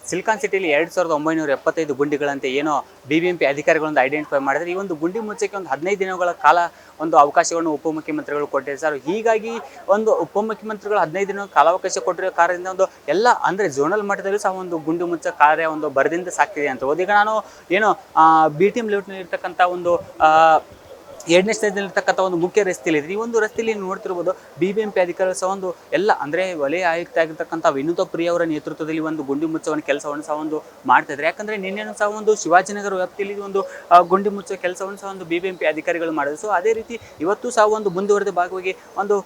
Silicon ಸಿಟಿಲಿ 2975 ಗುಂಡಿಗಳಂತೆ ಏನೋ BBMP ಅಧಿಕಾರಿಗಳೊಂದು identify ಮಾಡಿದ್ರೆ ಈ ಒಂದು ಗುಂಡಿ ಮುಚ್ಚಕ್ಕೆ ಒಂದು 15 ದಿನಗಳ ಕಾಲ ಒಂದು ಅವಕಾಶವನ್ನು ಉಪಮುಖ್ಯಮಂತ್ರಿಗಳು ಕೊಟ್ಟಿದ್ದಾರೆ. ಹೀಗಾಗಿ ಒಂದು ಉಪಮುಖ್ಯಮಂತ್ರಿಗಳು 15 ದಿನ ಕಾಲಾವಕಾಶ ಕೊಟ್ಟಿರೋ ಕಾರಣದಿಂದ ಒಂದು ಎಲ್ಲ ಅಂದರೆ ಝೋನಲ್ ಮಟ್ಟದಲ್ಲೂ ಸಹ ಒಂದು ಗುಂಡಿ ಮುಚ್ಚ ಕಾರ್ಯ ಒಂದು ಬರದಿಂದ ಸಾಕ್ತಿದೆ ಅಂತ ಹೋದ. ಈಗ ನಾನು ಏನು BTM ಲೇಔಟ್ನಲ್ಲಿ ಇರ್ತಕ್ಕಂಥ ಒಂದು 2ನೇ ಸ್ಟೇಜ್ನಲ್ಲಿರ್ತಕ್ಕಂಥ ಒಂದು ಮುಖ್ಯ ರಸ್ತೆಯಲ್ಲಿ ಇದೆ. ಈ ಒಂದು ರಸ್ತೆಯಲ್ಲಿ ನೋಡ್ತಿರ್ಬೋದು BBMP ಅಧಿಕಾರಿಗಳು ಸಹ ಒಂದು ಎಲ್ಲ ಅಂದರೆ ವಲಯ ಆಯುಕ್ತ ಆಗಿರ್ತಕ್ಕಂಥ ವಿನೋದ ಪ್ರಿಯ ಅವರ ನೇತೃತ್ವದಲ್ಲಿ ಒಂದು ಗುಂಡಿ ಮುಚ್ಚುವ ಕೆಲಸವನ್ನು ಸಹ ಒಂದು ಮಾಡ್ತಿದ್ದಾರೆ. ಯಾಕಂದರೆ ನಿನ್ನೆನೂ ಸಹ ಒಂದು ಶಿವಾಜಿನಗರ ವ್ಯಾಪ್ತಿಯಲ್ಲಿ ಒಂದು ಗುಂಡಿ ಮುಚ್ಚುವ ಕೆಲಸವನ್ನು ಸಹ ಒಂದು BBMP ಅಧಿಕಾರಿಗಳು ಮಾಡಿದ್ರು. ಸೊ ಅದೇ ರೀತಿ ಇವತ್ತು ಸಹ ಒಂದು ಮುಂದುವರೆದ ಭಾಗವಾಗಿ ಒಂದು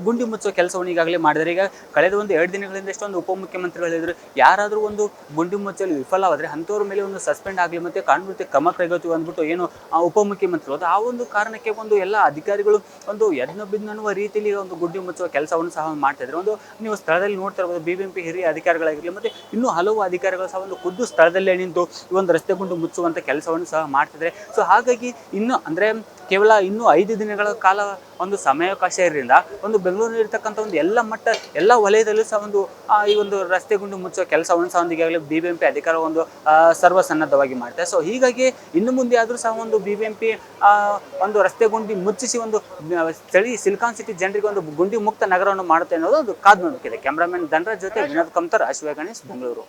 ಗುಂಡಿ ಮುಚ್ಚುವ ಕೆಲಸವನ್ನು ಈಗಾಗಲೇ ಮಾಡಿದ್ದಾರೆ. ಈಗ ಕಳೆದ ಒಂದು 2 ದಿನಗಳಿಂದ ಎಷ್ಟೊಂದು ಉಪಮುಖ್ಯಮಂತ್ರಿಗಳಿದ್ರು ಯಾರಾದರೂ ಒಂದು ಗುಂಡಿ ಮುಚ್ಚಲು ವಿಫಲವಾದರೆ ಅಂಥವ್ರ ಮೇಲೆ ಒಂದು ಸಸ್ಪೆಂಡ್ ಆಗಲಿ ಮತ್ತು ಕಾನೂನು ಕ್ರಮ ಕೈಗೊಳ್ತೀವಿ ಅಂದ್ಬಿಟ್ಟು ಏನು ಉಪಮುಖ್ಯಮಂತ್ರಿಗಳು ಆ ಒಂದು ಕಾರಣಕ್ಕೆ ಒಂದು ಎಲ್ಲ ಅಧಿಕಾರಿಗಳು ಒಂದು ಎದ್ನಬಿದ್ದು ಅನ್ನುವ ರೀತಿಯಲ್ಲಿ ಒಂದು ಗುಂಡಿ ಮುಚ್ಚುವ ಕೆಲಸವನ್ನು ಸಹ ಮಾಡ್ತಿದ್ರು. ಒಂದು ನೀವು ಸ್ಥಳದಲ್ಲಿ ನೋಡ್ತಾ ಇರ್ಬೋದು BBMP ಹಿರಿಯ ಅಧಿಕಾರಿಗಳಾಗಿರಲಿ ಮತ್ತು ಇನ್ನೂ ಹಲವು ಅಧಿಕಾರಿಗಳು ಸಹ ಒಂದು ಖುದ್ದು ಸ್ಥಳದಲ್ಲೇ ನಿಂತು ಈ ಒಂದು ರಸ್ತೆ ಗುಂಡಿ ಮುಚ್ಚುವಂಥ ಕೆಲಸವನ್ನು ಸಹ ಮಾಡ್ತಿದ್ದಾರೆ. ಸೊ ಹಾಗಾಗಿ ಇನ್ನು ಅಂದರೆ ಕೇವಲ ಇನ್ನೂ 5 ದಿನಗಳ ಕಾಲ ಒಂದು ಸಮಯಾವಕಾಶ ಇರೋದ್ರಿಂದ ಒಂದು ಬೆಂಗಳೂರಿನಲ್ಲಿ ಇರ್ತಕ್ಕಂಥ ಒಂದು ಎಲ್ಲ ವಲಯದಲ್ಲೂ ಸಹ ಒಂದು ಈ ಒಂದು ರಸ್ತೆ ಗುಂಡಿ ಮುಚ್ಚುವ ಕೆಲಸವನ್ನು ಸಹ ಒಂದು ಈಗಾಗಲೇ BBMP ಅಧಿಕಾರ ಒಂದು ಸರ್ವಸನ್ನದ್ಧವಾಗಿ ಮಾಡ್ತಾರೆ. ಸೊ ಹೀಗಾಗಿ ಇನ್ನು ಮುಂದೆ ಆದರೂ ಸಹ ಒಂದು BBMP ಒಂದು ರಸ್ತೆ ಗುಂಡಿ ಮುಚ್ಚಿಸಿ ಒಂದು ಸ್ಥಳೀಯ ಸಿಲಿಕಾನ್ ಸಿಟಿ ಜನರಿಗೆ ಒಂದು ಗುಂಡಿ ಮುಕ್ತ ನಗರವನ್ನು ಮಾಡುತ್ತೆ ಅನ್ನೋದು ಒಂದು ಕಾದು ನೋಡಬೇಕಿದೆ. ಕ್ಯಾಮ್ರಾಮನ್ ಧನರಾಜ್ ಜೊತೆ ವಿನೋದ್ ಕಮ್ತರ್, ಅಶ್ವೇ ಗಣೇಶ್, ಬೆಂಗಳೂರು.